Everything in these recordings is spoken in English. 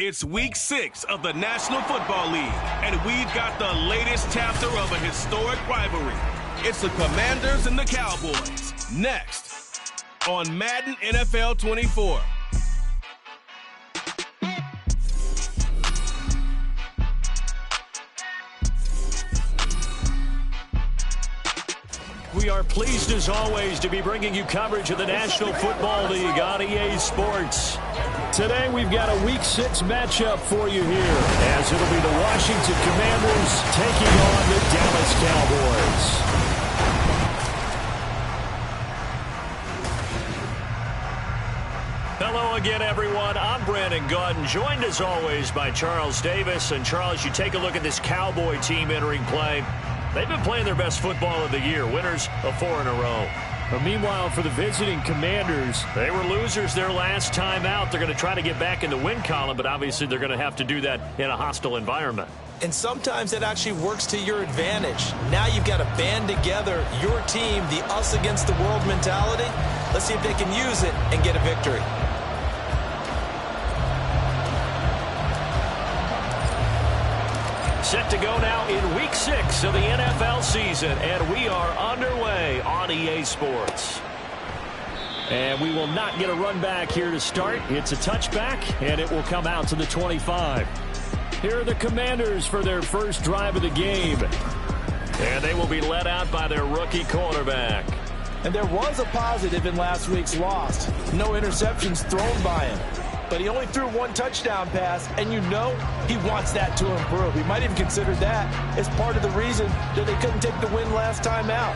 It's week 6 of the National Football League, and we've got the latest chapter of a historic rivalry. It's the Commanders and the Cowboys. Next on Madden NFL 24. We are pleased as always to be bringing you coverage of the National Football League on EA Sports. Today we've got a Week 6 matchup for you here, as it'll be the Washington Commanders taking on the Dallas Cowboys. Hello again, everyone. I'm Brandon Gautin, joined as always by Charles Davis. And Charles, you take a look at this Cowboy team entering play. They've been playing their best football of the year, winners of 4 in a row. But meanwhile, for the visiting Commanders, they were losers their last time out. They're going to try to get back in the win column, but obviously they're going to have to do that in a hostile environment. And sometimes that actually works to your advantage. Now you've got to band together your team, the us against the world mentality. Let's see if they can use it and get a victory. Set to go now in Week 6 of the NFL season, and we are underway on EA Sports. And we will not get a run back here to start. It's a touchback, and it will come out to the 25. Here are the Commanders for their first drive of the game. And they will be led out by their rookie quarterback. And there was a positive in last week's loss. No interceptions thrown by him. But he only threw 1 touchdown pass, and you know he wants that to improve. He might even consider that as part of the reason that they couldn't take the win last time out.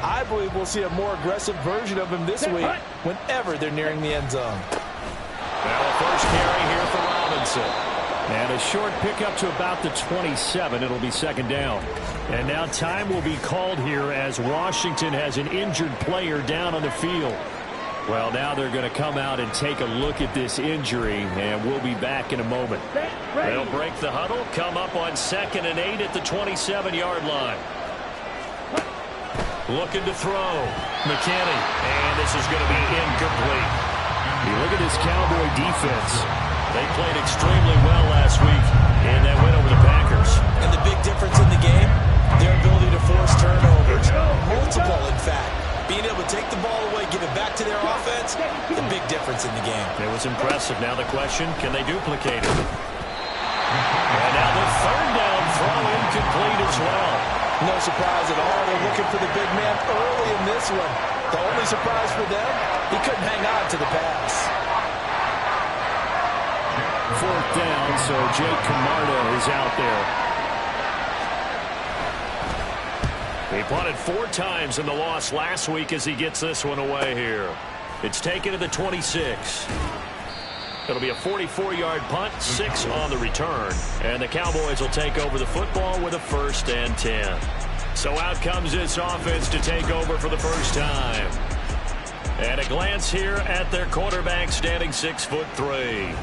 I believe we'll see a more aggressive version of him this week whenever they're nearing the end zone. Well, a first carry here for Robinson. And a short pickup to about the 27. It'll be second down. And now time will be called here as Washington has an injured player down on the field. Well, now they're going to come out and take a look at this injury, and we'll be back in a moment. They'll break the huddle, come up on 2nd and 8 at the 27-yard line. Looking to throw. McKinney, and this is going to be incomplete. You look at this Cowboy defense. They played extremely well last week in that win over the Packers. And the big difference in the game, their ability to force turnovers. Multiple, in fact. Being able to take the ball away, give it back to their offense, the big difference in the game. It was impressive. Now the question, can they duplicate it? And now the third down throw incomplete as well. No surprise at all. They're looking for the big man early in this one. The only surprise for them, he couldn't hang on to the pass. 4th down, so Jake Camarda is out there. He punted 4 times in the loss last week as he gets this one away here. It's taken to the 26. It'll be a 44-yard punt, 6 on the return. And the Cowboys will take over the football with a 1st and 10. So out comes this offense to take over for the first time. And a glance here at their quarterback standing 6'3".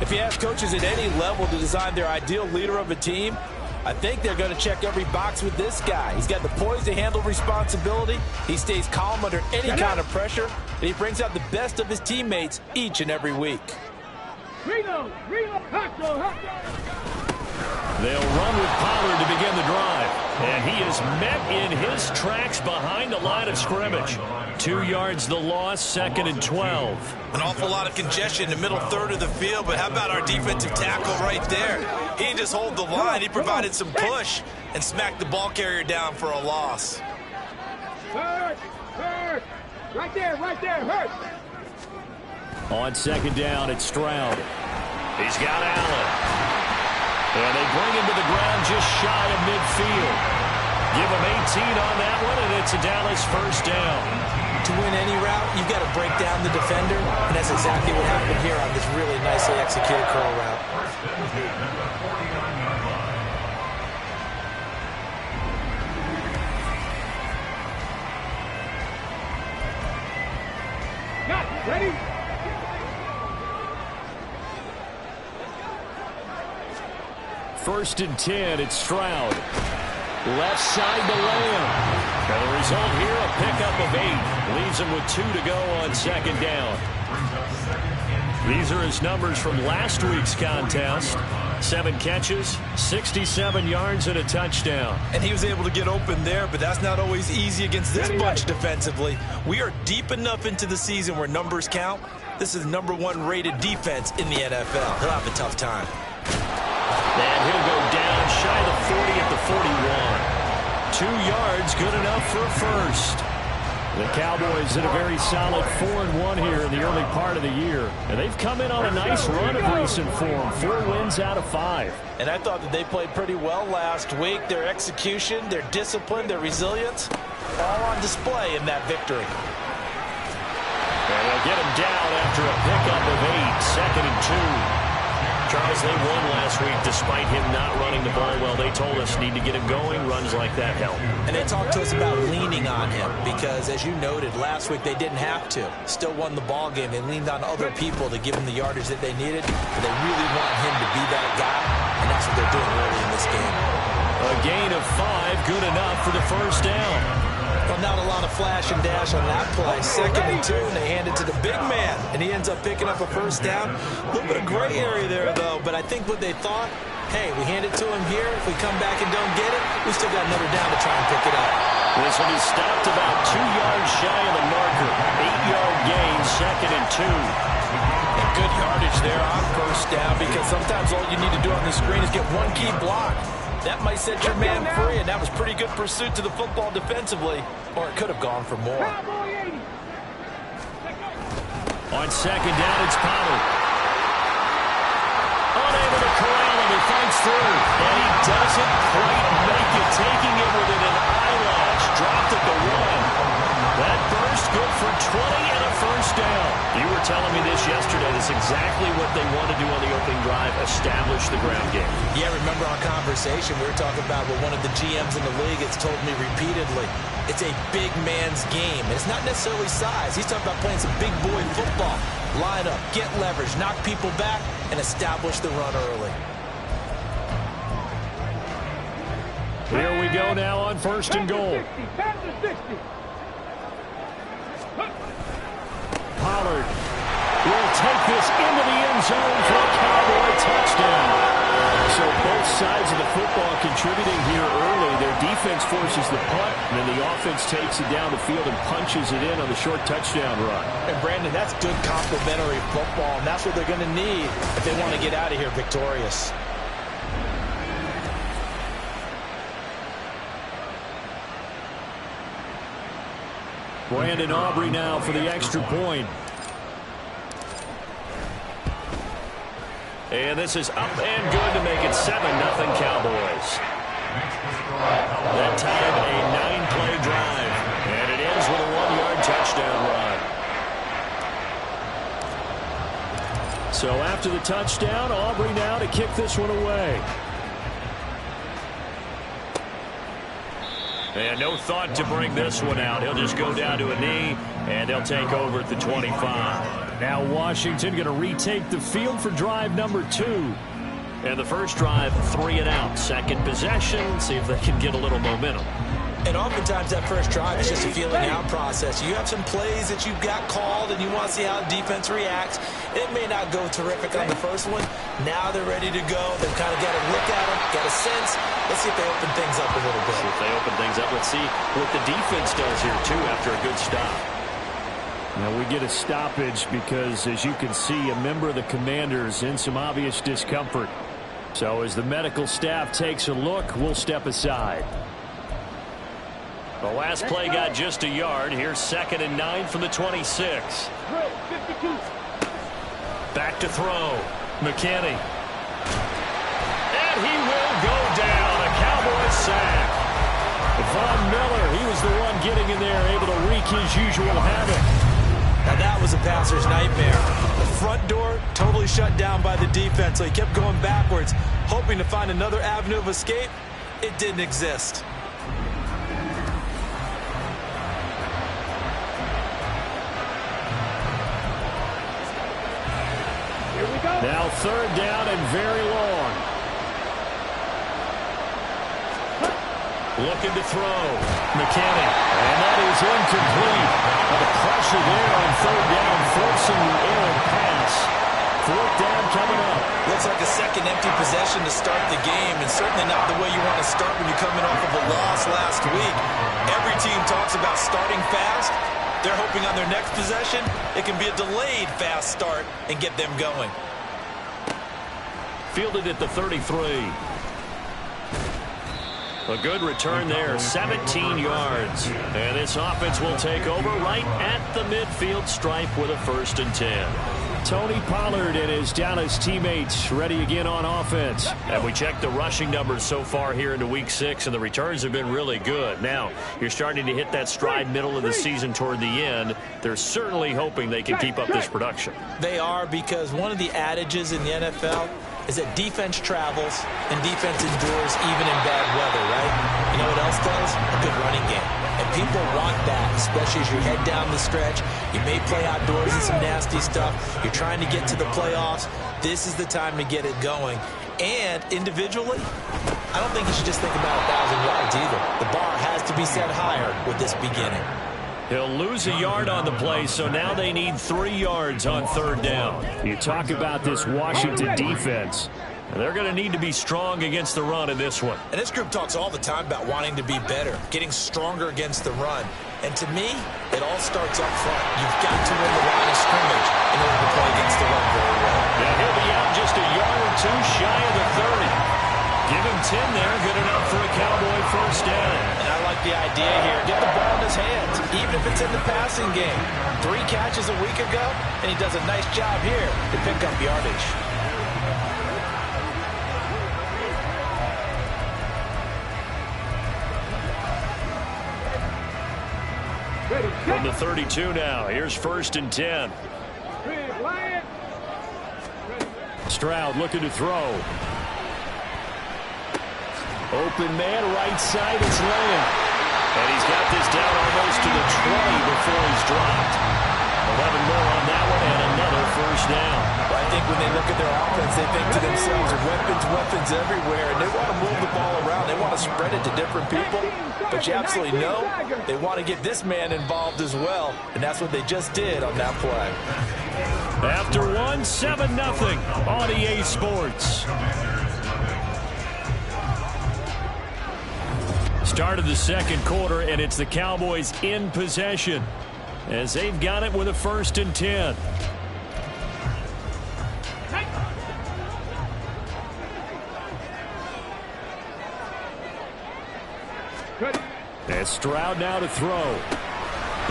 If you ask coaches at any level to design their ideal leader of a team, I think they're going to check every box with this guy. He's got the poise to handle responsibility. He stays calm under any kind of pressure. And he brings out the best of his teammates each and every week. They'll run with Pollard to begin the drive. And he is met in his tracks behind the line of scrimmage. 2 yards the loss, 2nd and 12. An awful lot of congestion in the middle third of the field, but how about our defensive tackle right there? He didn't just hold the line, he provided some push and smacked the ball carrier down for a loss. Hurt! Right there, hurt! On 2nd down, it's Stroud. He's got Allen. And they bring him to the ground just shy of midfield. Give him 18 on that one, and it's a Dallas 1st down. To win any route, you've got to break down the defender, and that's exactly what happened here on this really nicely executed curl route. Ready? First and 10, it's Stroud. Left side to Lamb. And the result here, a pickup of 8. Leaves him with 2 to go on 2nd down. These are his numbers from last week's contest. 7 catches, 67 yards, and a touchdown. And he was able to get open there, but that's not always easy against this bunch defensively. We are deep enough into the season where numbers count. This is #1 rated defense in the NFL. He'll have a tough time. And he'll go down shy of the 40 at the 41. 2 yards, good enough for a first. The Cowboys did a very solid 4-1 here in the early part of the year. And they've come in on a nice run of recent form. 4 wins out of 5. And I thought that they played pretty well last week. Their execution, their discipline, their resilience, all on display in that victory. And they'll get him down after a pickup of 8, 2nd and 2. Charles, they won last week despite him not running the ball well. They told us need to get him going. Runs like that help. And they talked to us about leaning on him because, as you noted, last week they didn't have to. Still won the ball game. They leaned on other people to give him the yardage that they needed. But they really want him to be that guy, and that's what they're doing early in this game. A gain of 5, good enough for the first down. Well, not a lot of flash and dash on that play. 2nd and 2, and they hand it to the big man, and he ends up picking up a first down. A little bit of gray area there, though, but I think what they thought, hey, we hand it to him here. If we come back and don't get it, we still got another down to try and pick it up. This one is stopped about 2 yards shy of the marker. 8-yard gain, 2nd and 2. And good yardage there on first down because sometimes all you need to do on the screen is get one key block. That might set your man free, and that was pretty good pursuit to the football defensively, or it could have gone for more. On 2nd down, it's Pollard. Unable to corral him, he fights through, and he doesn't quite make it, taking it within an eyelash. Dropped at the 1. That burst good for 20 and a first down. You were telling me this yesterday. That's exactly what they want to do on the opening drive, establish the ground game. Yeah, remember our conversation, we were talking about what one of the GMs in the league has told me repeatedly. It's a big man's game, and it's not necessarily size. He's talking about playing some big boy football. Line up, get leverage, knock people back, and establish the run early. Here we go now on 1st and goal. Pollard will take this into the end zone for a Cowboy touchdown. So both sides of the football contributing here early. Their defense forces the punt, and then the offense takes it down the field and punches it in on the short touchdown run. And Brandon, that's good complementary football, and that's what they're going to need if they want to get out of here victorious. Brandon Aubrey now for the extra point. And this is up and good to make it 7-0 Cowboys. That time a 9-play drive. And it ends with a 1-yard touchdown run. So after the touchdown, Aubrey now to kick this one away. And no thought to bring this one out. He'll just go down to a knee, and they'll take over at the 25. Now Washington going to retake the field for drive number 2. And the first drive, 3 and out. Second possession, see if they can get a little momentum. And oftentimes that first drive is just a feeling out process. You have some plays that you've got called and you want to see how the defense reacts. It may not go terrific on the first one. Now they're ready to go. They've kind of got a look at them, got a sense. Let's see if they open things up a little bit. See if they open things up. Let's see what the defense does here, too, after a good stop. Now we get a stoppage because, as you can see, a member of the Commanders in some obvious discomfort. So as the medical staff takes a look, we'll step aside. The last play got just a yard. Here's 2nd and 9 from the 26. Back to throw. McKinney. And he will go down. A Cowboys sack. Von Miller, he was the one getting in there, able to wreak his usual havoc. Now that was a passer's nightmare. The front door totally shut down by the defense, so he kept going backwards, hoping to find another avenue of escape. It didn't exist. Now 3rd down and very long. Looking to throw. McKinney. And that is incomplete. The pressure there on 3rd down, forcing the errant pass. Fourth down coming up. Looks like a second empty possession to start the game, and certainly not the way you want to start when you're coming off of a loss last week. Every team talks about starting fast. They're hoping on their next possession, it can be a delayed fast start and get them going. Fielded at the 33. A good return there, 17 yards. And this offense will take over right at the midfield stripe with a 1st and 10. Tony Pollard and his Dallas teammates ready again on offense. And we checked the rushing numbers so far here into Week 6, and the returns have been really good. Now, you're starting to hit that stride middle of the season toward the end. They're certainly hoping they can keep up this production. They are, because one of the adages in the NFL is that defense travels and defense endures even in bad weather, right? You know what else does? A good running game. And people want that, especially as you head down the stretch. You may play outdoors in some nasty stuff. You're trying to get to the playoffs. This is the time to get it going. And individually, I don't think you should just think about 1,000 yards either. The bar has to be set higher with this beginning. He'll lose a yard on the play, so now they need 3 yards on 3rd down. You talk about this Washington defense. They're going to need to be strong against the run in this one. And this group talks all the time about wanting to be better, getting stronger against the run. And to me, it all starts up front. You've got to win the line of scrimmage in order to play against the run very well. Now he'll be out just a yard or two shy of the 30. Give him 10 there, good enough for a Cowboy 1st down. And I like the idea here. Get the ball in his hands, even if it's in the passing game. 3 catches a week ago, and he does a nice job here to pick up yardage. From the 32 now, here's 1st and 10. Stroud looking to throw. Open man, right side, it's Lamb. And he's got this down almost to the 20 before he's dropped. 11 more on that one, and another 1st down. Well, I think when they look at their offense, they think to themselves, weapons everywhere, and they want to move the ball around. They want to spread it to different people. But you absolutely know they want to get this man involved as well, and that's what they just did on that play. After 1, 7-0 on EA Sports. Start of the 2nd quarter, and it's the Cowboys in possession as they've got it with a 1st and 10. And Stroud now to throw.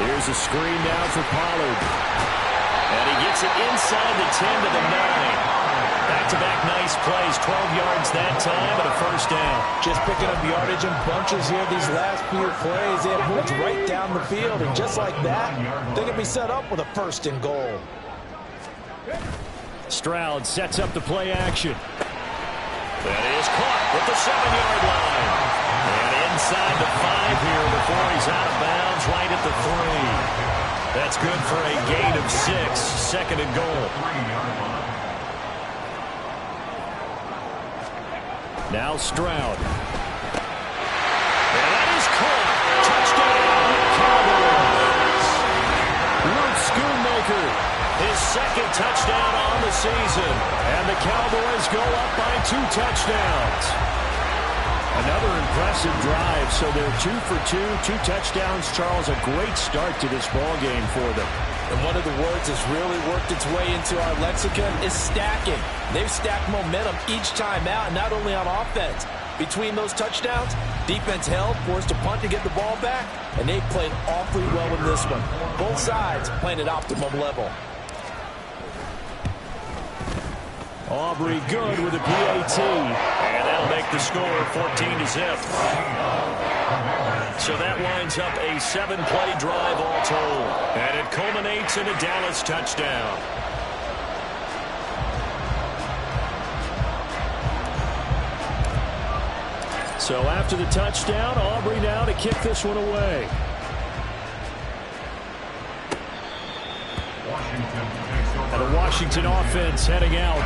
Here's a screen now for Pollard. And he gets it inside the 10 to the 9. Back-to-back nice plays, 12 yards that time, and a 1st down. Just picking up yardage in bunches here these last few plays. They have moved right down the field, and just like that, they can be set up with a 1st and goal. Stroud sets up the play action. That is caught with the 7-yard line. And inside the 5 here before he's out of bounds, right at the 3. That's good for a gain of 6, 2nd and goal. Now Stroud. And that is caught. Touchdown, Cowboys. Luke Schoonmaker, his 2nd touchdown on the season. And the Cowboys go up by 2 touchdowns. Another impressive drive, so they're 2 for 2, 2 touchdowns. Charles, a great start to this ball game for them. And one of the words that's really worked its way into our lexicon is stacking. They've stacked momentum each time out, and not only on offense. Between those touchdowns, defense held, forced to punt to get the ball back, and they played awfully well in this one. Both sides playing at optimum level. Aubrey good with a PAT. And that'll make the score 14-0. So that lines up a 7-play drive all told. And it culminates in a Dallas touchdown. So after the touchdown, Aubrey now to kick this one away. And the Washington offense heading out.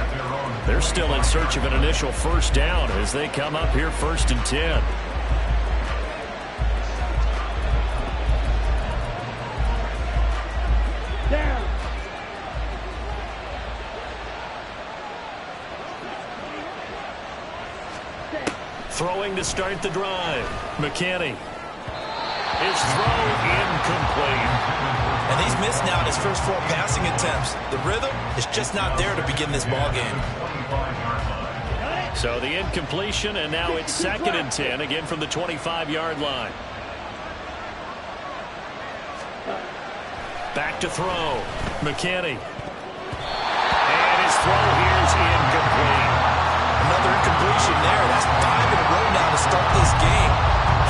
They're still in search of an initial 1st down as they come up here 1st and 10. Throwing to start the drive. McKinney. His throw incomplete. And he's missed now in his first 4 passing attempts. The rhythm is just not there to begin this ball game. So the incompletion, and now it's 2nd and 10, again from the 25-yard line. Back to throw. McKinney. And his throw here is incomplete. Another incompletion there. That's 5 in a row now to start this game.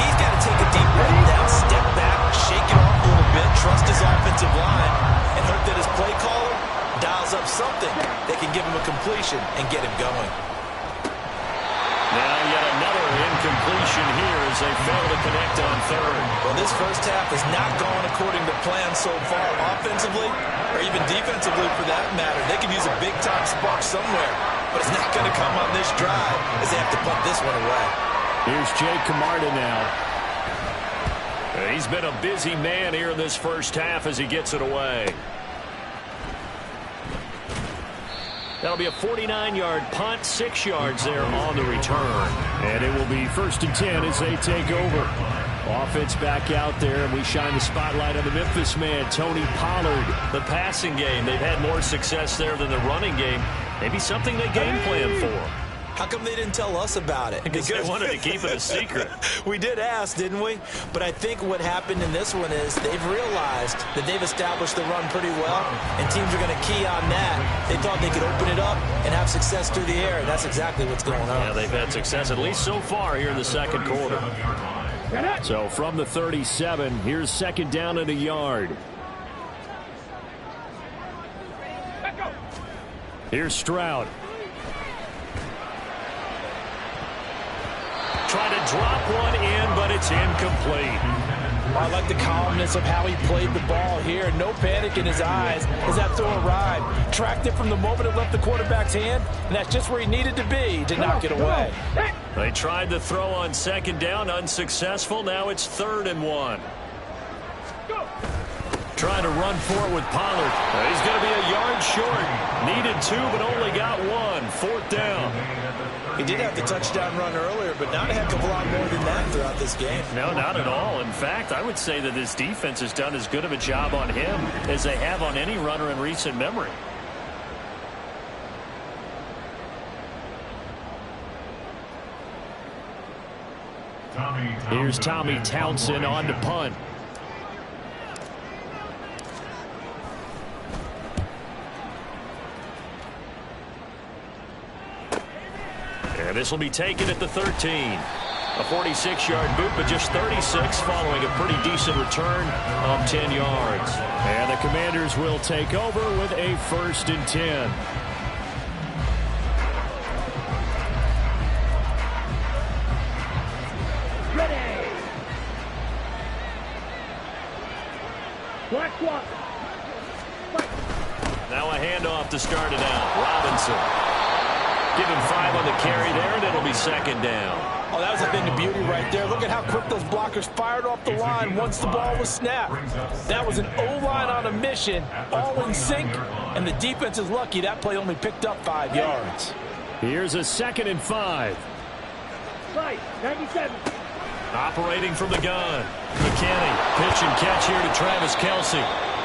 He's got to take a deep breath down, step back, shake it off a little bit, trust his offensive line, and hope that his play caller dials up something that can give him a completion and get him going. Now yet another incompletion here as they fail to connect on 3rd. Well, this first half has not gone according to plan so far offensively or even defensively for that matter. They could use a big-time spark somewhere, but it's not going to come on this drive as they have to punt this one away. Here's Jake Camarda now. He's been a busy man here in this first half as he gets it away. That'll be a 49-yard punt, 6 yards there on the return. And it will be 1st and 10 as they take over. Offense back out there, and we shine the spotlight on the Memphis man, Tony Pollard. The passing game, they've had more success there than the running game. Maybe something they game plan for. How come they didn't tell us about it? Because they wanted to keep it a secret. We did ask, didn't we? But I think what happened in this one is they've realized that they've established the run pretty well, and teams are going to key on that. They thought they could open it up and have success through the air, and that's exactly what's going on. Yeah, they've had success, at least so far here in the second quarter. So from the 37, here's 2nd down and a yard. Here's Stroud. Trying to drop one in, but it's incomplete. I like the calmness of how he played the ball here. No panic in his eyes as that throw arrived. Tracked it from the moment it left the quarterback's hand, and that's just where he needed to be to knock it away. They tried the throw on 2nd down, unsuccessful. Now it's 3rd and 1. Trying to run for it with Pollard. He's going to be a yard short. Needed 2, but only got 1. 4th down. He did have the touchdown run earlier, but not a heck of a lot more than that throughout this game. No, not at all. In fact, I would say that this defense has done as good of a job on him as they have on any runner in recent memory. Here's Tommy Townsend on to punt. And this will be taken at the 13. A 46-yard boot, but just 36 following a pretty decent return of 10 yards. And the Commanders will take over with a 1st and 10. Ready. Black one. Now a handoff to start it out. Robinson. Give him 5 on the carry there, and it'll be 2nd down. Oh, that was a thing of beauty right there. Look at how quick those blockers fired off the line once the ball was snapped. That was an O-line on a mission, all in sync, and the defense is lucky that play only picked up 5 yards. Here's a 2nd and 5. Right, 97. Operating from the gun. McKinney, pitch and catch here to Travis Kelce.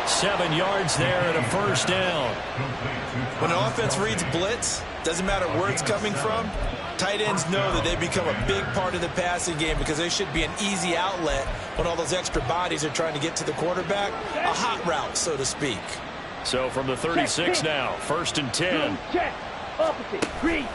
7 yards there and a 1st down. When an offense reads blitz, doesn't matter where it's coming from, tight ends know that they become a big part of the passing game because they should be an easy outlet when all those extra bodies are trying to get to the quarterback. A hot route, so to speak. So from the 36 now, 1st and 10. Check. Opposite. 3.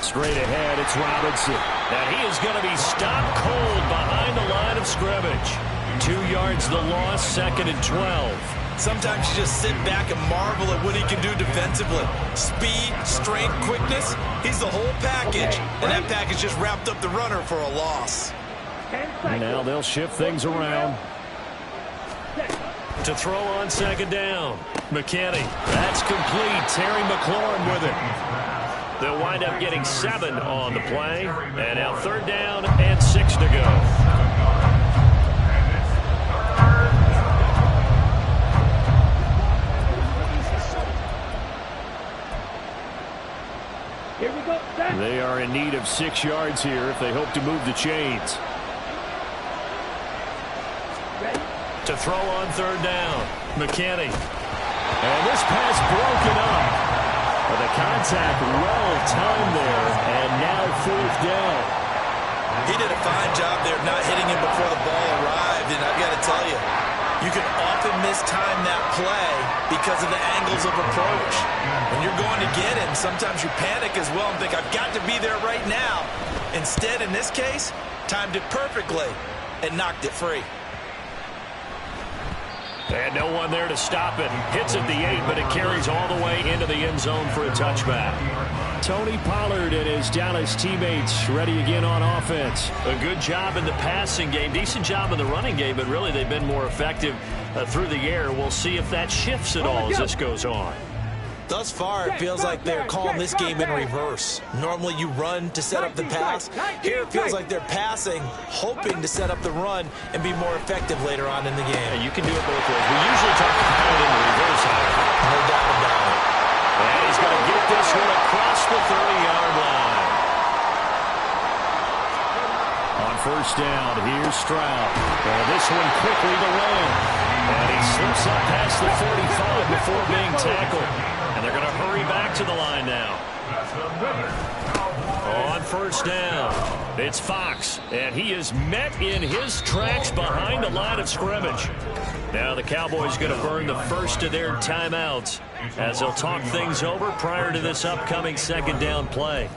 Straight ahead, it's Robinson. And he is going to be stopped cold behind the line of scrimmage. 2 yards the loss, 2nd and 12. Sometimes you just sit back and marvel at what he can do defensively. Speed, strength, quickness, he's the whole package. And that package just wrapped up the runner for a loss. Now they'll shift things around. To throw on 2nd down. McKinney, that's complete. Terry McLaurin with it. They'll wind up getting 7 on the play. And now 3rd down and 6 to go. Here we go. They are in need of 6 yards here if they hope to move the chains. To throw on third down, McKinney. And this pass broken up. But the contact well timed there, and now fourth down. He did a fine job there of not hitting him before the ball arrived, and I've got to tell you, you can often mistime that play because of the angles of approach. When you're going to get him, sometimes you panic as well and think, I've got to be there right now. Instead, in this case, timed it perfectly and knocked it free. And no one there to stop it. Hits at the 8, but it carries all the way into the end zone for a touchback. Tony Pollard and his Dallas teammates ready again on offense. A good job in the passing game. Decent job in the running game, but really they've been more effective through the air. We'll see if that shifts at all as this goes on. Thus far, it feels like they're calling this game in reverse. Normally you run to set up the pass. Here it feels like they're passing, hoping to set up the run and be more effective later on in the game. Yeah, you can do it both ways. We usually talk about it in the reverse. No doubt about it. And he's going to get this one across the 30-yard line. On first down, here's Stroud. And this one quickly to Lamb. And he slips up past the 45 before being tackled. And they're going to hurry back to the line now. On first down, it's Fox. And he is met in his tracks behind the line of scrimmage. Now the Cowboys going to burn the first of their timeouts as they'll talk things over prior to this upcoming second down play.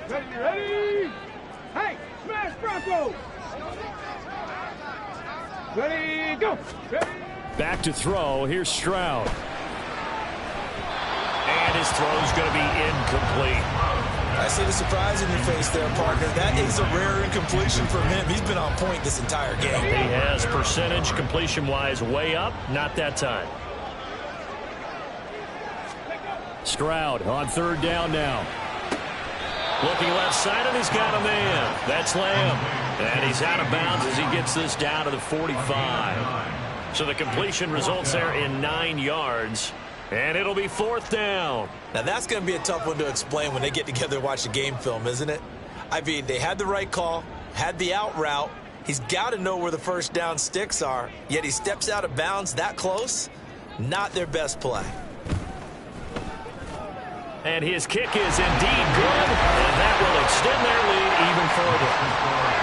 Ready? Hey, smash Bronco! Ready, go! Ready. Back to throw. Here's Stroud. And his throw's going to be incomplete. I see the surprise in your face there, partner. That is a rare incompletion from him. He's been on point this entire game. He has percentage completion-wise way up. Not that time. Stroud on third down now. Looking left side, and he's got a man. That's Lamb. And he's out of bounds as he gets this down to the 45. So the completion results there in 9 yards. And it'll be fourth down. Now that's going to be a tough one to explain when they get together and watch the game film, isn't it? I mean, they had the right call, had the out route. He's got to know where the first down sticks are, yet he steps out of bounds that close. Not their best play. And his kick is indeed good, and that will extend their lead even further.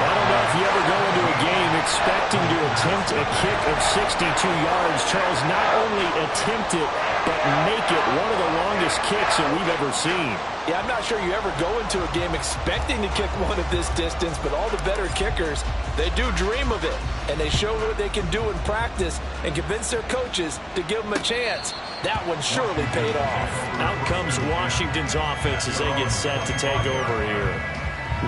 I don't know if you ever go into a game expecting to attempt a kick of 62 yards. Charles, not only attempt it, but make it one of the longest kicks that we've ever seen. Yeah, I'm not sure you ever go into a game expecting to kick one at this distance, but all the better kickers, they do dream of it, and they show what they can do in practice and convince their coaches to give them a chance. That one surely paid off. Out comes Washington's offense as they get set to take over here.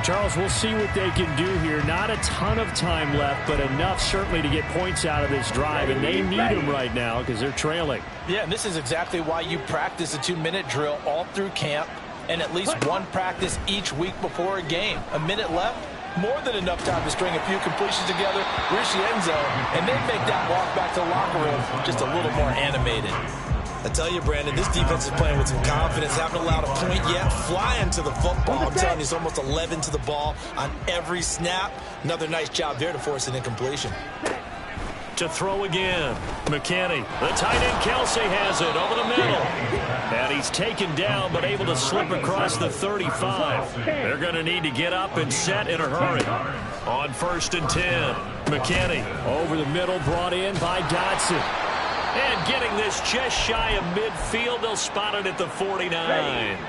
Charles, we'll see what they can do here. Not a ton of time left, but enough certainly to get points out of this drive, and they need them right now because they're trailing. Yeah, and this is exactly why you practice a 2-minute drill all through camp and at least one practice each week before a game. A minute left, more than enough time to string a few completions together, reach the end zone, and then make that walk back to the locker room just a little more animated. I tell you, Brandon, this defense is playing with some confidence. Haven't allowed a point yet. Flying to the football. I'm telling you, it's almost 11 to the ball on every snap. Another nice job there to force an incompletion. To throw again, McKinney. The tight end Kelsey has it over the middle. And he's taken down, but able to slip across the 35. They're going to need to get up and set in a hurry. On first and 10, McKinney over the middle, brought in by Dotson. And getting this just shy of midfield, they'll spot it at the 49.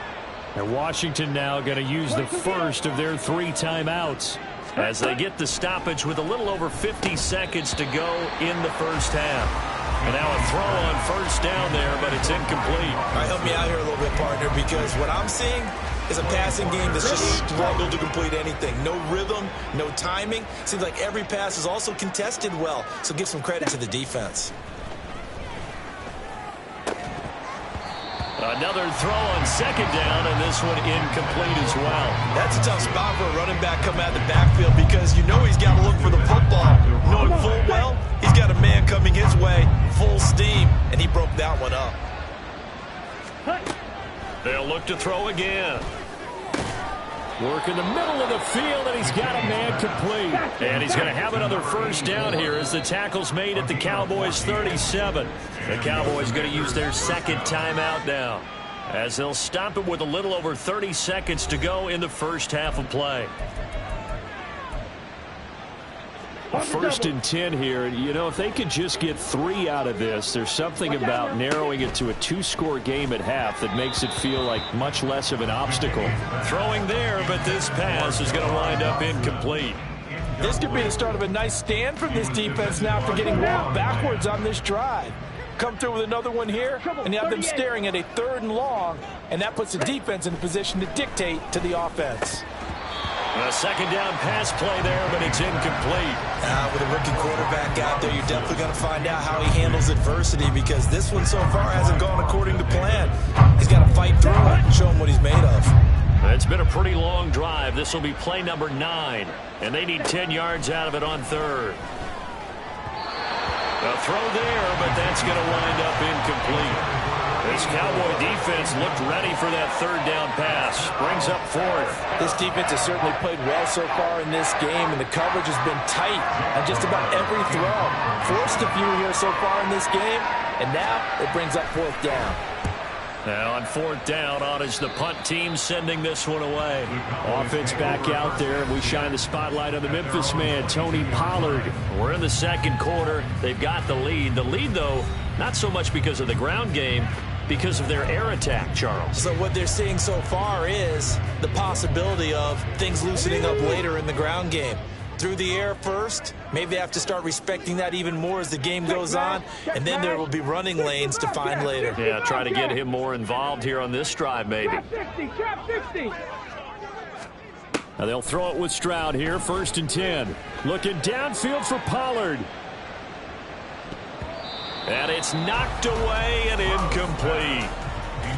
And Washington now going to use the first of their 3 timeouts as they get the stoppage with a little over 50 seconds to go in the first half. And now a throw on first down there, but it's incomplete. All right, help me out here a little bit, partner, because what I'm seeing is a passing game that's just struggled to complete anything. No rhythm, no timing. Seems like every pass is also contested well, so give some credit to the defense. Another throw on second down, and this one incomplete as well. That's a tough spot for a running back coming out of the backfield because you know he's got to look for the football. Knowing full well, he's got a man coming his way, full steam, and he broke that one up. They'll look to throw again. Work in the middle of the field, and he's got a man complete. And he's going to have another first down here as the tackle's made at the Cowboys 37. The Cowboys going to use their second timeout now, as they'll stop it with a little over 30 seconds to go in the first half of play. First and 10 here. You know, if they could just get 3 out of this, there's something about narrowing it to a 2-score game at half that makes it feel like much less of an obstacle. Throwing there, but this pass is going to wind up incomplete. This could be the start of a nice stand from this defense now after getting rolled backwards on this drive. Come through with another one here, and you have them staring at a 3rd and long, and that puts the defense in a position to dictate to the offense. A second down pass play there, but it's incomplete. With a rookie quarterback out there, you're definitely going to find out how he handles adversity, because this one so far hasn't gone according to plan. He's got to fight through it and show him what he's made of. It's been a pretty long drive. This will be play number 9, and they need 10 yards out of it on 3rd. A throw there, but that's going to wind up incomplete. This Cowboy defense looked ready for that 3rd down pass. Brings up 4th. This defense has certainly played well so far in this game, and the coverage has been tight on just about every throw. Forced a few here so far in this game, and now it brings up 4th down. Now on 4th down, on is the punt team sending this one away. Offense back out there, and we shine the spotlight on the Memphis man, Tony Pollard. We're in the second quarter. They've got the lead. The lead, though, not so much because of the ground game, because of their air attack, Charles. So what they're seeing so far is the possibility of things loosening up later in the ground game. Through the air first, maybe they have to start respecting that even more as the game goes on, and then there will be running lanes to find later. Yeah, try to get him more involved here on this drive, maybe. Now they'll throw it with Stroud here, 1st and 10. Looking downfield for Pollard. And it's knocked away and incomplete.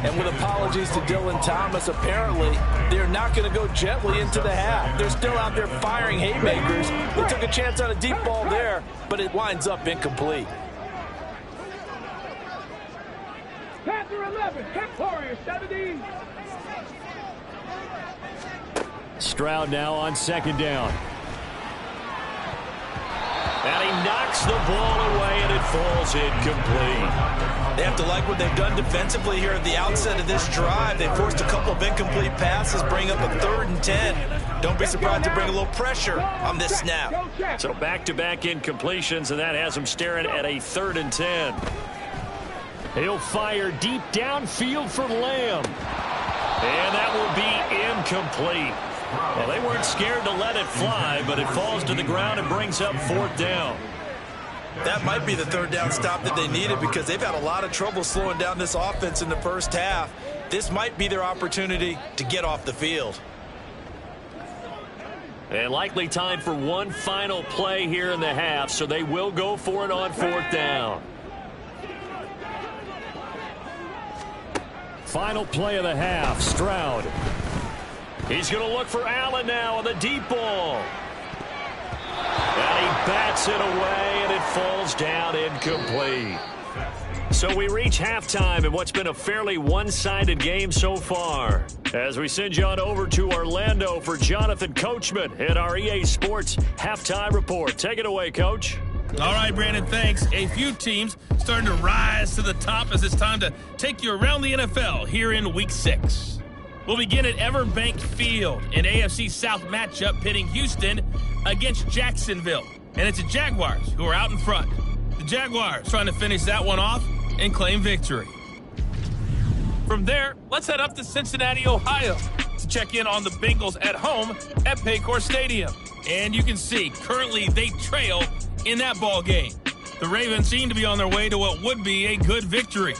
And with apologies to Dylan Thomas, apparently they're not going to go gently into the half. They're still out there firing haymakers. They took a chance on a deep ball there, but it winds up incomplete. Panther 11, Cap Warrior 17. Stroud now on 2nd down. And he knocks the ball away, and it falls incomplete. They have to like what they've done defensively here at the outset of this drive. They forced a couple of incomplete passes, bring up a 3rd and 10. Don't be surprised to bring a little pressure on this snap. So back-to-back incompletions, and that has him staring at a 3rd and 10. He'll fire deep downfield for Lamb. And that will be incomplete. Well, they weren't scared to let it fly, but it falls to the ground and brings up 4th down. That might be the 3rd down stop that they needed, because they've had a lot of trouble slowing down this offense in the first half. This might be their opportunity to get off the field. And likely time for one final play here in the half, so they will go for it on 4th down. Final play of the half, Stroud. He's going to look for Allen now on the deep ball. And he bats it away, and it falls down incomplete. So we reach halftime in what's been a fairly one-sided game so far. As we send you on over to Orlando for Jonathan Coachman at our EA Sports Halftime Report. Take it away, Coach. All right, Brandon, thanks. A few teams starting to rise to the top as it's time to take you around the NFL here in Week 6. We'll begin at Everbank Field, an AFC South matchup pitting Houston against Jacksonville. And it's the Jaguars who are out in front. The Jaguars trying to finish that one off and claim victory. From there, let's head up to Cincinnati, Ohio to check in on the Bengals at home at Paycor Stadium. And you can see, currently they trail in that ball game. The Ravens seem to be on their way to what would be a good victory.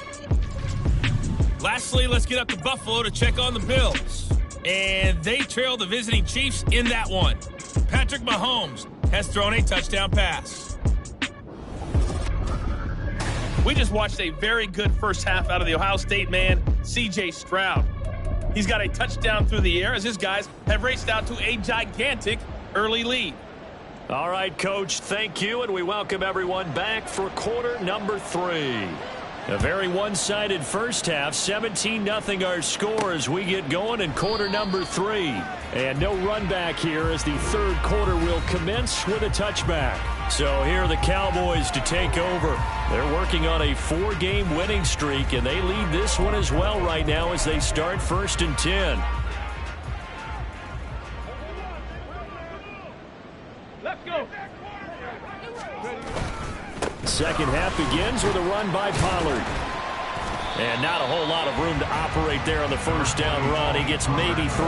Lastly, let's get up to Buffalo to check on the Bills. And they trail the visiting Chiefs in that one. Patrick Mahomes has thrown a touchdown pass. We just watched a very good first half out of the Ohio State man, C.J. Stroud. He's got a touchdown through the air as his guys have raced out to a gigantic early lead. All right, Coach, thank you, and we welcome everyone back for quarter number 3. A very one-sided first half, 17-0 our score as we get going in quarter number 3. And no run back here as the third quarter will commence with a touchback. So here are the Cowboys to take over. They're working on a 4-game winning streak, and they lead this one as well right now as they start 1st and 10. Let's go. Second half begins with a run by Pollard. And not a whole lot of room to operate there on the first down run. He gets maybe 3.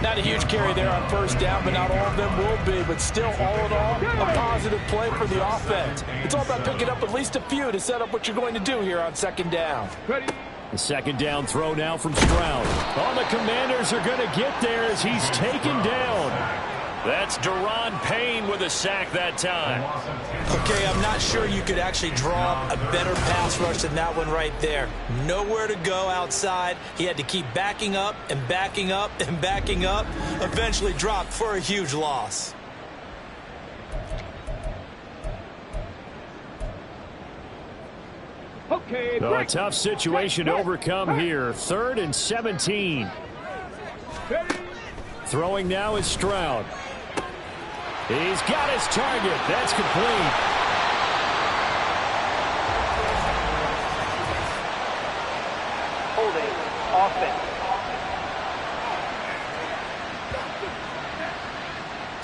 Not a huge carry there on first down, but not all of them will be. But still, all in all, a positive play for the offense. It's all about picking up at least a few to set up what you're going to do here on second down. Ready. The second down throw now from Stroud. Oh, the Commanders are going to get there as he's taken down. That's Daron Payne with a sack that time. Okay, I'm not sure you could actually draw a better pass rush than that one right there. Nowhere to go outside. He had to keep backing up and backing up and backing up. Eventually dropped for a huge loss. Okay, A tough situation to overcome here. 3rd and 17. Ready. Throwing now is Stroud. He's got his target. That's complete. Holding offense.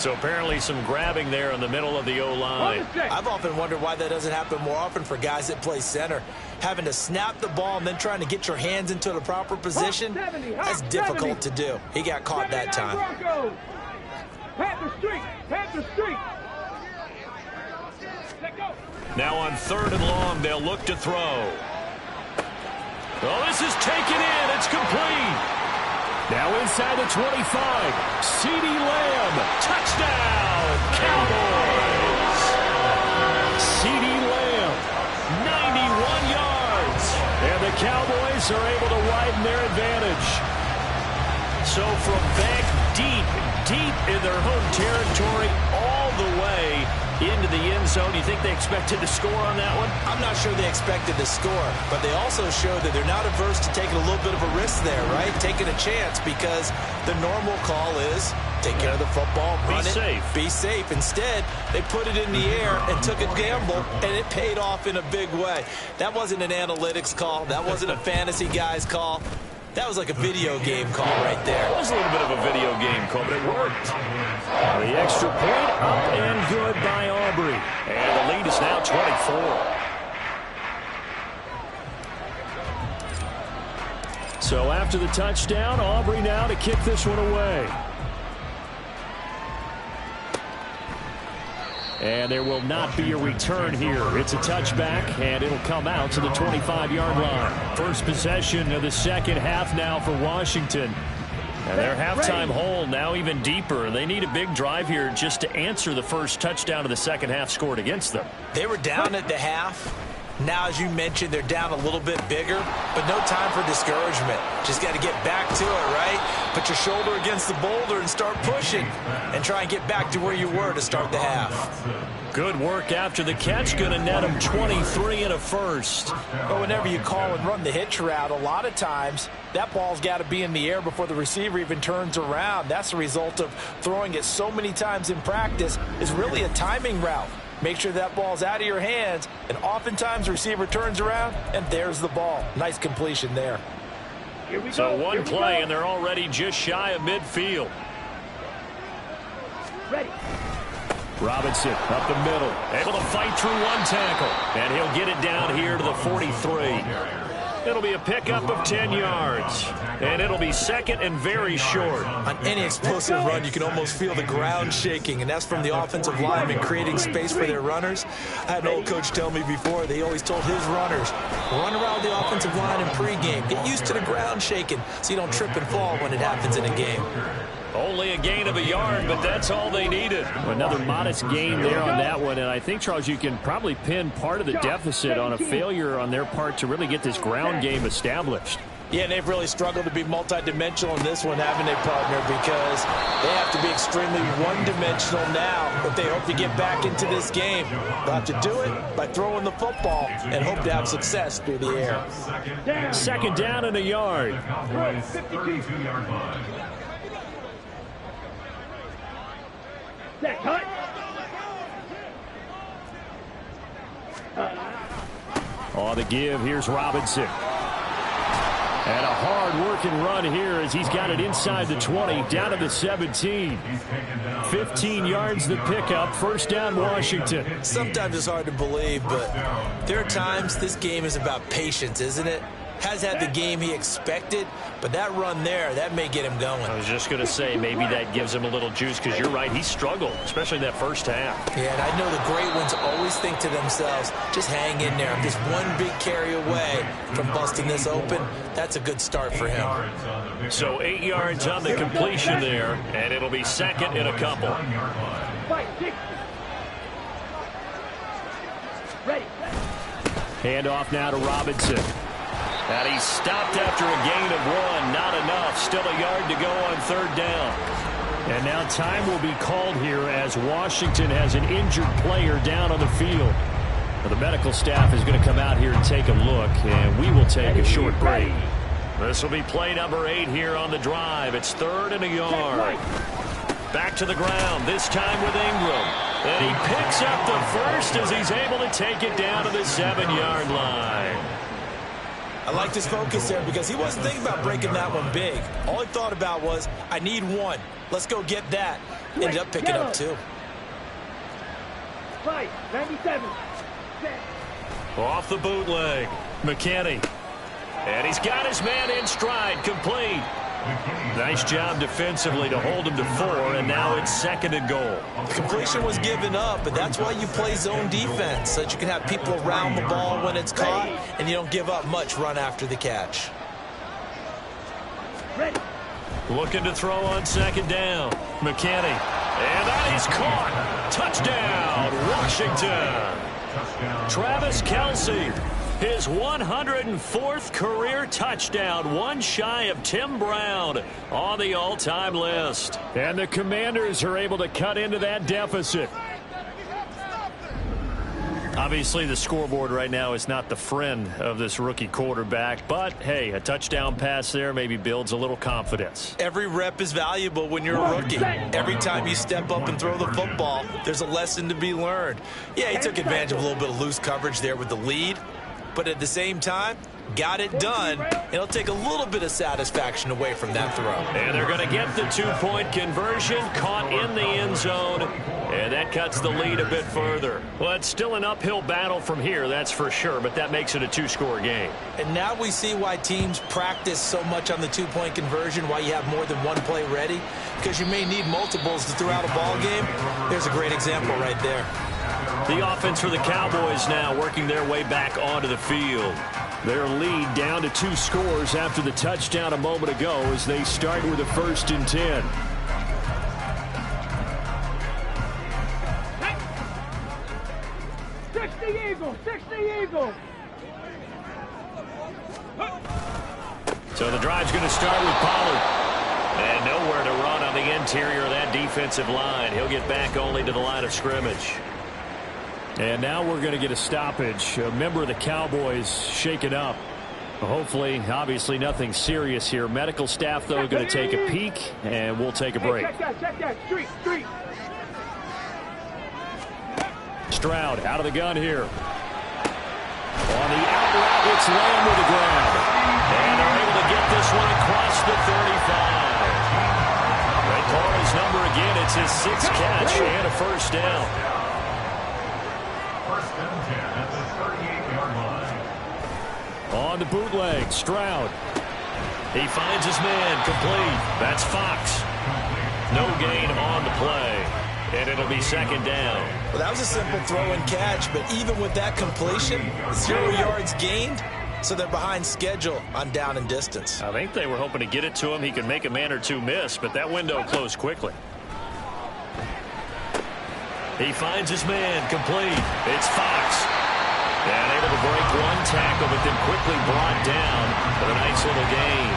So apparently some grabbing there in the middle of the O-line. I've often wondered why that doesn't happen more often for guys that play center. Having to snap the ball and then trying to get your hands into the proper position, that's difficult to do. He got caught that time. Panther streak. Panther streak. Let go. Now on 3rd and long, they'll look to throw. Oh, this is taken in. It's complete. Now inside the 25. CeeDee Lamb. Touchdown, Cowboys. CeeDee Lamb, 91 yards. And the Cowboys are able to widen their advantage. So from back deep in their home territory all the way into the end zone. Do you think they expected to score on that one? I'm not sure they expected to score, but they also showed that they're not averse to taking a little bit of a risk there, right? Taking a chance, because the normal call is take care of the football, run it, be safe. Instead, they put it in the air and took a gamble, and it paid off in a big way. That wasn't an analytics call. That wasn't a fantasy guy's call. That was like a video game call right there. It was a little bit of a video game call, but it worked. The extra point up and good by Aubrey. And the lead is now 24. So after the touchdown, Aubrey now to kick this one away. And there will not be a return here. It's a touchback, and it'll come out to the 25-yard line. First possession of the second half now for Washington. And their halftime hole now even deeper. They need a big drive here just to answer the first touchdown of the second half scored against them. They were down at the half. Now, as you mentioned, they're down a little bit bigger, but no time for discouragement. Just got to get back to it, right? Put your shoulder against the boulder and start pushing and try and get back to where you were to start the half. Good work after the catch. Going to net him 23 and a first. But whenever you call and run the hitch route, a lot of times that ball's got to be in the air before the receiver even turns around. That's the result of throwing it so many times in practice. Is really a timing route. Make sure that ball's out of your hands, and oftentimes the receiver turns around, and there's the ball. Nice completion there. So one play, and they're already just shy of midfield. Ready. Robinson up the middle. Able to fight through one tackle, and he'll get it down here to the 43. It'll be a pickup of 10 yards, and it'll be second and very short. On any explosive run, you can almost feel the ground shaking, and that's from the offensive linemen creating space for their runners. I had an old coach tell me before, they always told his runners, run around the offensive line in pregame. Get used to the ground shaking so you don't trip and fall when it happens in a game. Only a gain of a yard, but that's all they needed. Another modest gain there on that one, and I think, Charles, you can probably pin part of the deficit on a failure on their part to really get this ground game established. Yeah, and they've really struggled to be multidimensional in this one, haven't they, partner? Because they have to be extremely one-dimensional now if they hope to get back into this game. They'll have to do it by throwing the football and hope to have success through the air. Second down and a yard. On the give, here's Robinson. And a hard-working run here as he's got it inside the 20, down to the 17. 15 yards the pickup, first down Washington. Sometimes it's hard to believe, but there are times this game is about patience, isn't it? Has had the game he expected, but that run there, that may get him going. I was just going to say, maybe that gives him a little juice, because you're right, he struggled, especially in that first half. Yeah, and I know the great ones always think to themselves, just hang in there. I'm just one big carry away from busting this open. That's a good start for him. So 8 yards on the completion there, and it'll be second and a couple. Hand off now to Robinson. And he's stopped after a gain of 1. Not enough. Still a yard to go on third down. And now time will be called here as Washington has an injured player down on the field. Well, the medical staff is going to come out here and take a look, and we will take a short break. This will be play number 8 here on the drive. It's third and a yard. Back to the ground, this time with Ingram. And he picks up the first as he's able to take it down to the 7-yard line. I liked his focus there because he wasn't thinking about breaking that one big. All he thought about was, I need one. Let's go get that. Ended up picking up 2. 97. Off the bootleg, McKinney. And he's got his man in stride, complete. Nice job defensively to hold him to 4, and now it's second and goal. The completion was given up, but that's why you play zone defense, so that you can have people around the ball when it's caught, and you don't give up much run after the catch. Looking to throw on second down. McKinney. And that is caught. Touchdown, Washington. Travis Kelce. His 104th career touchdown, one shy of Tim Brown on the all-time list. And the Commanders are able to cut into that deficit. Obviously, the scoreboard right now is not the friend of this rookie quarterback, but hey, a touchdown pass there maybe builds a little confidence. Every rep is valuable when you're a rookie. Every time you step up and throw the football, there's a lesson to be learned. Yeah, he took advantage of a little bit of loose coverage there with the lead, but at the same time, got it done. It'll take a little bit of satisfaction away from that throw. And they're going to get the 2-point conversion, caught in the end zone, and that cuts the lead a bit further. Well, it's still an uphill battle from here, that's for sure, but that makes it a 2-score game. And now we see why teams practice so much on the 2-point conversion, why you have more than one play ready, because you may need multiples to throw out a ball game. There's a great example right there. The offense for the Cowboys now working their way back onto the field. Their lead down to 2 scores after the touchdown a moment ago as they start with a 1st and 10. Six the Eagle. So the drive's going to start with Pollard. And nowhere to run on the interior of that defensive line. He'll get back only to the line of scrimmage. And now we're going to get a stoppage. A member of the Cowboys shaken up. Hopefully, obviously nothing serious here. Medical staff, though, going to take a peek, and we'll take a break. Check that. Street. Stroud out of the gun here. On the out route, it's Lamb with the grab. And they're able to get this one across the 35. They call his number again. It's his 6th catch and a first down. On the bootleg, Stroud. He finds his man, complete. That's Fox. No gain on the play. And it'll be second down. Well, that was a simple throw and catch, but even with that completion, 0 yards gained, so they're behind schedule on down and distance. I think they were hoping to get it to him. He could make a man or two miss, but that window closed quickly. He finds his man, complete. It's Fox. And able to break one tackle, but then quickly brought down with a nice little gain.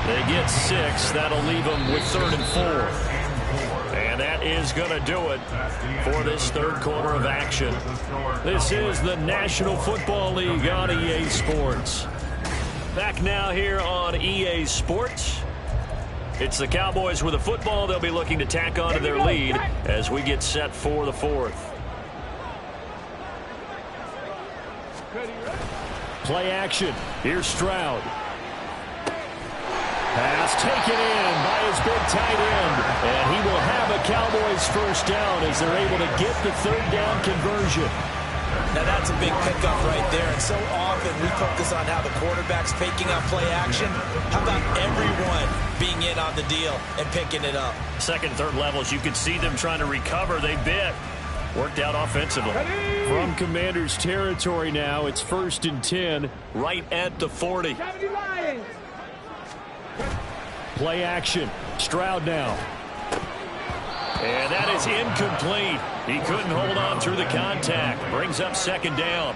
They get 6. That'll leave them with 3rd and 4. And that is going to do it for this third quarter of action. This is the National Football League on EA Sports. Back now here on EA Sports. It's the Cowboys with the football. They'll be looking to tack on to their lead as we get set for the fourth. Play action. Here's Stroud. Pass taken in by his big tight end. And he will have a Cowboys first down as they're able to get the third down conversion. Now that's a big pickup right there. And so often we focus on how the quarterback's faking out play action. How about everyone being in on the deal and picking it up? Second, third levels, you can see them trying to recover. They bit. Worked out offensively. From Commanders territory now, it's 1st and 10. Right at the 40. Play action. Stroud now. And that is incomplete. He couldn't hold on through the contact. Brings up 2nd down.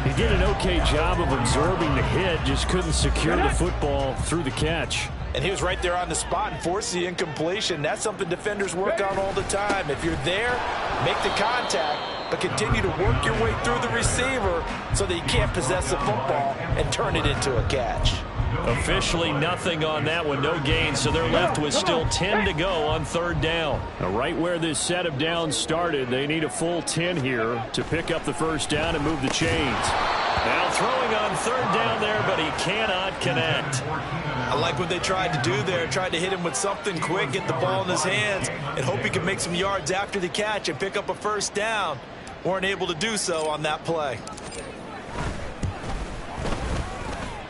He did an okay job of absorbing the hit, just couldn't secure the football through the catch. And he was right there on the spot and forced the incompletion. That's something defenders work on all the time. If you're there, make the contact, but continue to work your way through the receiver so that you can't possess the football and turn it into a catch. Officially nothing on that one, no gain, so they're left with still 10 to go on 3rd down. Now, right where this set of downs started, they need a full 10 here to pick up the first down and move the chains. Now throwing on 3rd down there, but he cannot connect. I like what they tried to do there, tried to hit him with something quick, get the ball in his hands, and hope he can make some yards after the catch and pick up a first down. Weren't able to do so on that play.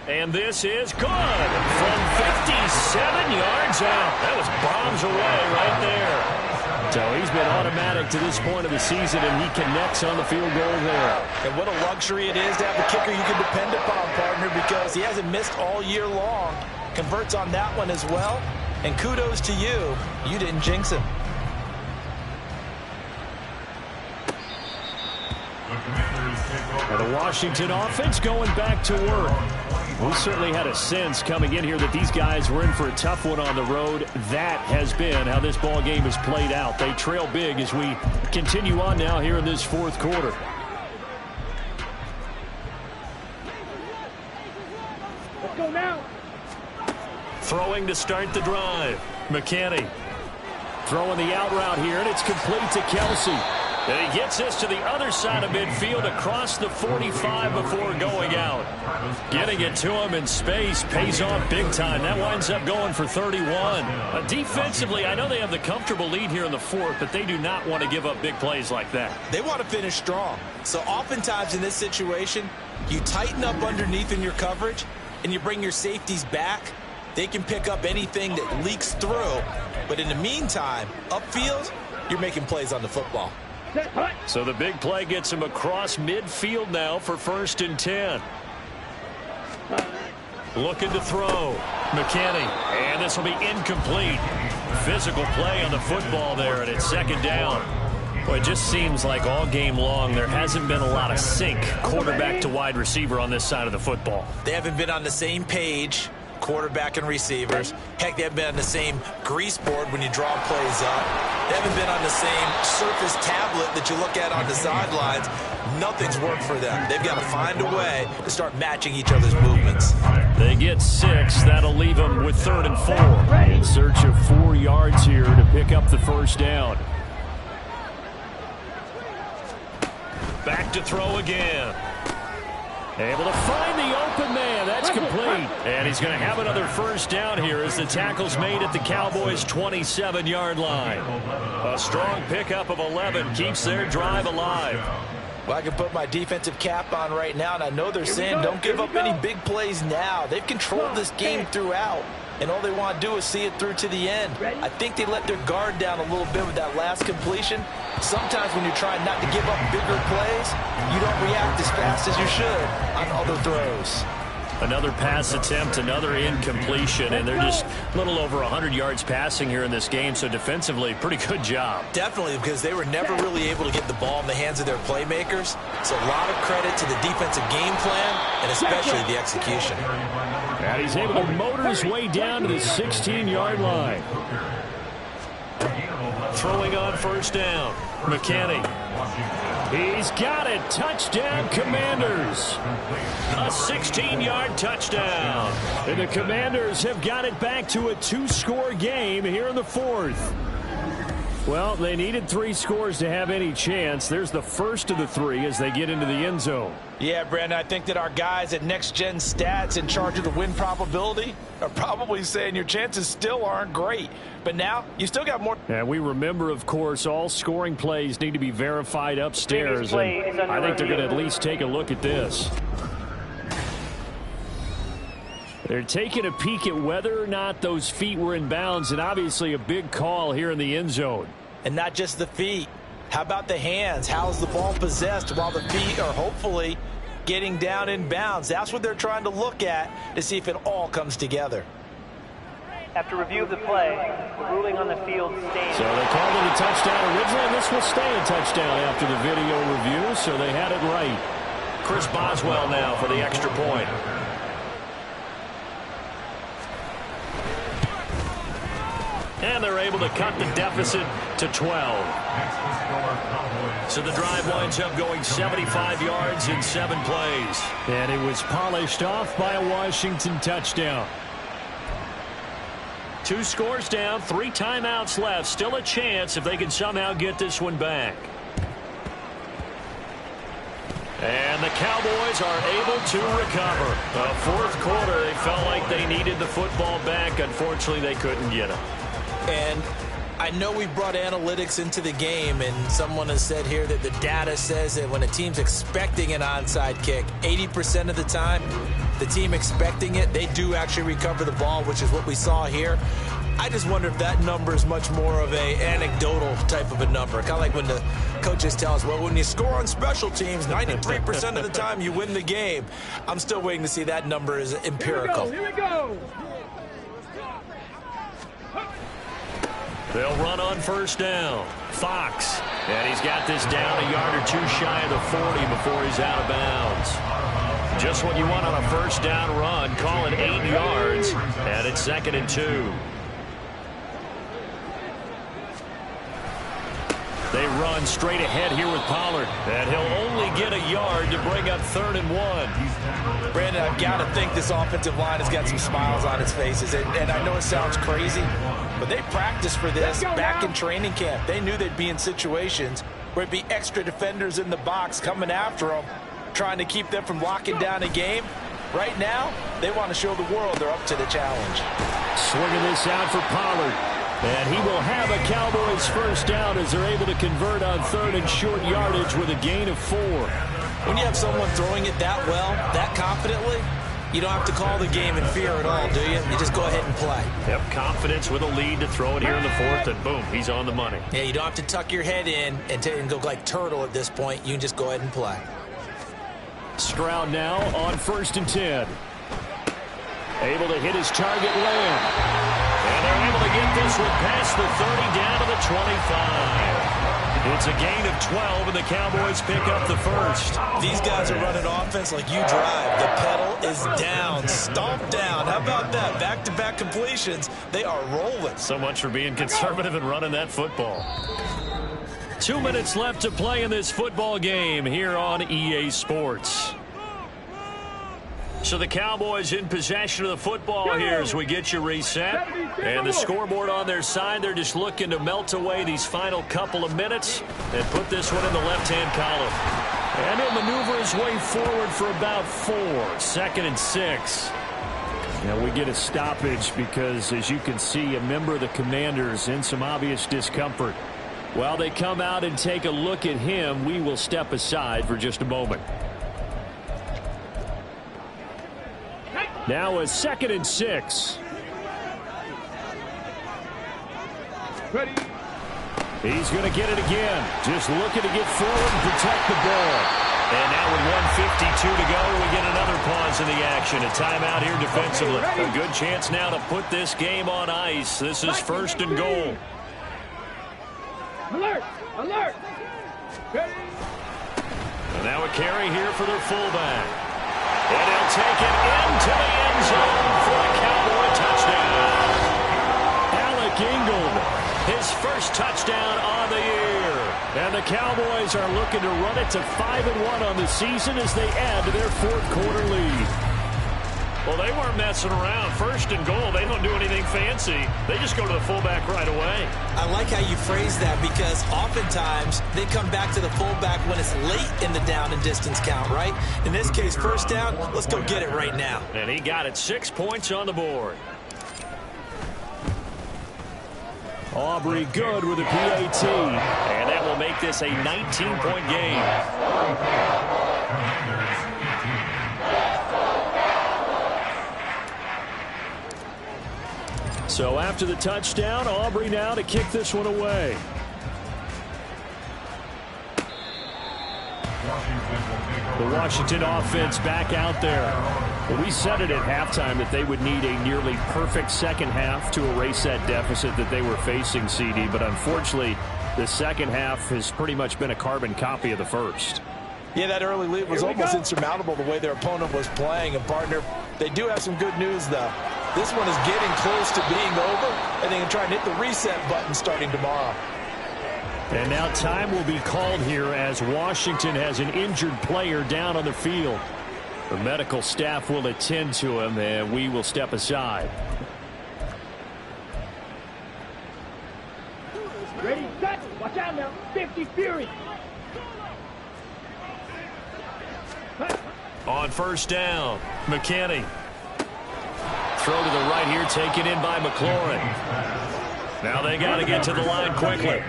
And this is good from 57 yards out. That was bombs away right there. So he's been automatic to this point of the season, and he connects on the field goal there. And what a luxury it is to have a kicker you can depend upon, partner, because he hasn't missed all year long. Converts on that one as well. And kudos to you. You didn't jinx him. Now the Washington offense going back to work. We certainly had a sense coming in here that these guys were in for a tough one on the road. That has been how this ball game has played out. They trail big as we continue on now here in this fourth quarter. Let's go now. Throwing to start the drive. McKinney. Throwing the out route here, and it's complete to Kelsey. And he gets this to the other side of midfield across the 45 before going out. Getting it to him in space pays off big time. That winds up going for 31. Defensively, I know they have the comfortable lead here in the fourth, but they do not want to give up big plays like that. They want to finish strong. So oftentimes in this situation, you tighten up underneath in your coverage and you bring your safeties back. They can pick up anything that leaks through. But in the meantime, upfield, you're making plays on the football. So the big play gets him across midfield now for 1st and 10. Looking to throw. McKinney. And this will be incomplete. Physical play on the football there, and it's 2nd down. Boy, it just seems like all game long there hasn't been a lot of sync quarterback to wide receiver on this side of the football. They haven't been on the same page, quarterback and receivers. Heck, they haven't been on the same grease board when you draw plays up. They haven't been on the same surface tablet that you look at on the sidelines. Nothing's worked for them. They've got to find a way to start matching each other's movements. They get 6. That'll leave them with 3rd and 4. In search of 4 yards here to pick up the first down. Back to throw again. Able to find the open man. That's complete. And he's going to have another first down here as the tackle's made at the Cowboys' 27-yard line. A strong pickup of 11 keeps their drive alive. Well, I can put my defensive cap on right now, and I know they're saying don't give up any big plays now. They've controlled this game throughout, and all they want to do is see it through to the end. I think they let their guard down a little bit with that last completion. Sometimes when you're trying not to give up bigger plays, you don't react as fast as you should on other throws. Another pass attempt, another incompletion, and they're just a little over 100 yards passing here in this game, so defensively, pretty good job. Definitely, because they were never really able to get the ball in the hands of their playmakers. So a lot of credit to the defensive game plan and especially the execution. And he's able to motor his way down to the 16-yard line. Throwing on first down, McKinney. He's got it. Touchdown, Commanders. A 16-yard touchdown. And the Commanders have got it back to a 2-score game here in the 4th. Well, they needed 3 scores to have any chance. There's the first of the 3 as they get into the end zone. Yeah, Brandon, I think that our guys at Next Gen Stats in charge of the win probability are probably saying your chances still aren't great. But now you still got more. And we remember, of course, all scoring plays need to be verified upstairs. And I think they're going to at least take a look at this. They're taking a peek at whether or not those feet were in bounds, and obviously a big call here in the end zone. And not just the feet. How about the hands? How's the ball possessed while the feet are hopefully getting down in bounds? That's what they're trying to look at to see if it all comes together. After review of the play, the ruling on the field stands. So they called it a touchdown originally, and this will stay a touchdown after the video review, so they had it right. Chris Boswell now for the extra point. And they're able to cut the deficit to 12. So the drive winds up going 75 yards in 7 plays. And it was polished off by a Washington touchdown. 2 scores down, 3 timeouts left. Still a chance if they can somehow get this one back. And the Cowboys are able to recover. The 4th quarter, they felt like they needed the football back. Unfortunately, they couldn't get it. And I know we brought analytics into the game, and someone has said here that the data says that when a team's expecting an onside kick, 80% of the time, the team expecting it, they do actually recover the ball, which is what we saw here. I just wonder if that number is much more of a anecdotal type of a number. Kind of like when the coaches tell us, well, when you score on special teams, 93% of the time you win the game. I'm still waiting to see that number is empirical. Here we go. They'll run on first down. Fox. And he's got this down a yard or 2 shy of the 40 before he's out of bounds. Just what you want on a first down run. Call it 8 yards. And it's 2nd and 2. They run straight ahead here with Pollard. And he'll only get a yard to bring up 3rd and 1. Brandon, I've got to think this offensive line has got some smiles on its faces. And I know it sounds crazy, but they practiced for this back in training camp. They knew they'd be in situations where it'd be extra defenders in the box coming after them, trying to keep them from locking down a game. Right now, they want to show the world they're up to the challenge. Swinging this out for Pollard. And he will have a Cowboys first down as they're able to convert on 3rd and short yardage with a gain of 4. When you have someone throwing it that well, that confidently, you don't have to call the game in fear at all, do you? You just go ahead and play. Yep, confidence with a lead to throw it here in the 4th, and boom, he's on the money. Yeah, you don't have to tuck your head in and go like turtle at this point. You can just go ahead and play. Stroud now on 1st and 10. Able to hit his target, Lamb. And they're able to get this one past the 30 down to the 25. It's a gain of 12, and the Cowboys pick up the first. These guys are running offense like you drive. The pedal is down, stomped down. How about that? Back-to-back completions. They are rolling. So much for being conservative and running that football. 2 minutes left to play in this football game here on EA Sports. So the Cowboys in possession of the football here as we get you reset. And the scoreboard on their side, they're just looking to melt away these final couple of minutes and put this one in the left-hand column. And he'll maneuver his way forward for about 4. 2nd and 6. Now we get a stoppage because, as you can see, a member of the Commanders in some obvious discomfort. While they come out and take a look at him, we will step aside for just a moment. Now a 2nd and 6. Ready. He's going to get it again. Just looking to get forward and protect the ball. And now with 1:52 to go, we get another pause in the action. A timeout here defensively. A good chance now to put this game on ice. This is 1st and goal. Alert! Alert! And now a carry here for their fullback. And he'll take it into the end zone for a Cowboy touchdown. Alec Ingold, his first touchdown on the year. And the Cowboys are looking to run it to 5-1 on the season as they add to their 4th quarter lead. Well, they weren't messing around. 1st and goal, they don't do anything fancy. They just go to the fullback right away. I like how you phrase that because oftentimes they come back to the fullback when it's late in the down and distance count, right? In this case, 1st down, let's go get it right now. And he got it. 6 points on the board. Aubrey good with a PAT. And that will make this a 19-point game. So after the touchdown, Aubrey now to kick this one away. The Washington offense back out there. Well, we said it at halftime that they would need a nearly perfect second half to erase that deficit that they were facing, CD. But unfortunately, the second half has pretty much been a carbon copy of the first. Yeah, that early lead was almost insurmountable the way their opponent was playing. And, partner, they do have some good news, though. This one is getting close to being over, and they can try and hit the reset button starting tomorrow. And now time will be called here as Washington has an injured player down on the field. The medical staff will attend to him, and we will step aside. Ready, set. Watch out now. 50 Fury. On 1st down, McKinney. Throw to the right here, taken in by McLaurin. Now they got to get to the line quickly.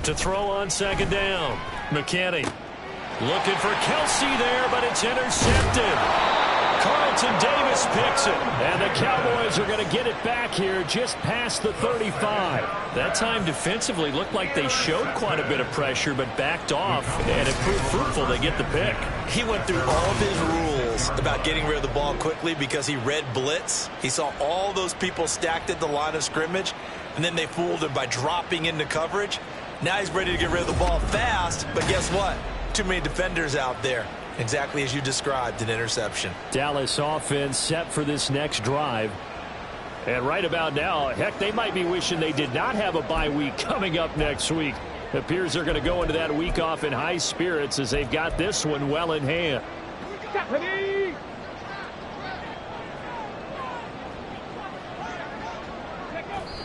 To throw on 2nd down, McKinney. Looking for Kelsey there, but it's intercepted. Carlton Davis picks it. And the Cowboys are going to get it back here just past the 35. That time defensively looked like they showed quite a bit of pressure, but backed off, and it proved fruitful. They get the pick. He went through all of his rules about getting rid of the ball quickly because he read blitz. He saw all those people stacked at the line of scrimmage, and then they fooled him by dropping into coverage. Now he's ready to get rid of the ball fast, but guess what? Too many defenders out there. Exactly as you described, an interception. Dallas offense set for this next drive. And right about now, heck, they might be wishing they did not have a bye week coming up next week. It appears they're going to go into that week off in high spirits as they've got this one well in hand.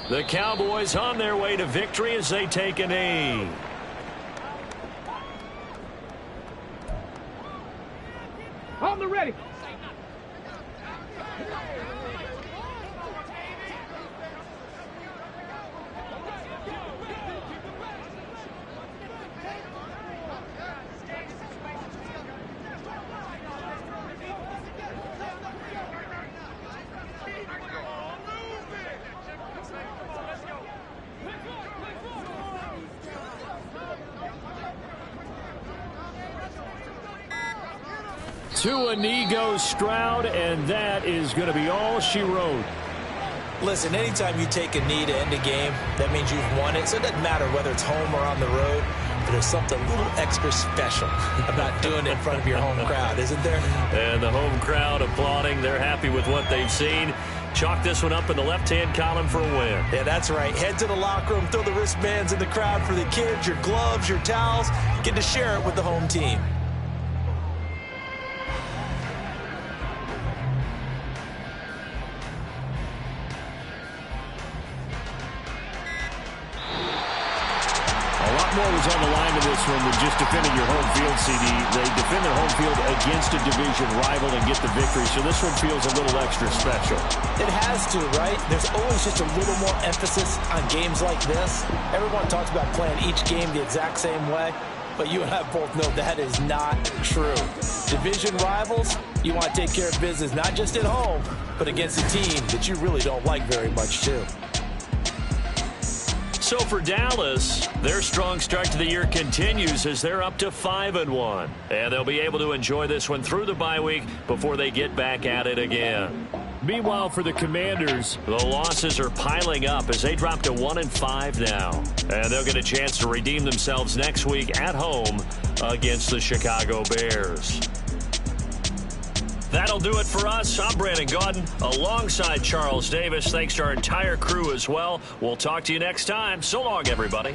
The Cowboys on their way to victory as they take a knee. On the ready. To a knee goes Stroud, and that is going to be all she wrote. Listen, anytime you take a knee to end a game, that means you've won it. So it doesn't matter whether it's home or on the road. But there's something a little extra special about doing it in front of your home crowd, isn't there? And the home crowd applauding. They're happy with what they've seen. Chalk this one up in the left-hand column for a win. Yeah, that's right. Head to the locker room, throw the wristbands in the crowd for the kids, your gloves, your towels. Get to share it with the home team. More was on the line to this one than just defending your home field, CD. They defend their home field against a division rival and get the victory, so this one feels a little extra special. It has to, right? There's always just a little more emphasis on games like this. Everyone talks about playing each game the exact same way, but you and I both know that is not true. Division rivals, you want to take care of business not just at home, but against a team that you really don't like very much, too. So for Dallas, their strong start to the year continues as they're up to 5-1. And they'll be able to enjoy this one through the bye week before they get back at it again. Meanwhile, for the Commanders, the losses are piling up as they drop to 1-5 now. And they'll get a chance to redeem themselves next week at home against the Chicago Bears. That'll do it for us. I'm Brandon Gaudin alongside Charles Davis. Thanks to our entire crew as well. We'll talk to you next time. So long, everybody.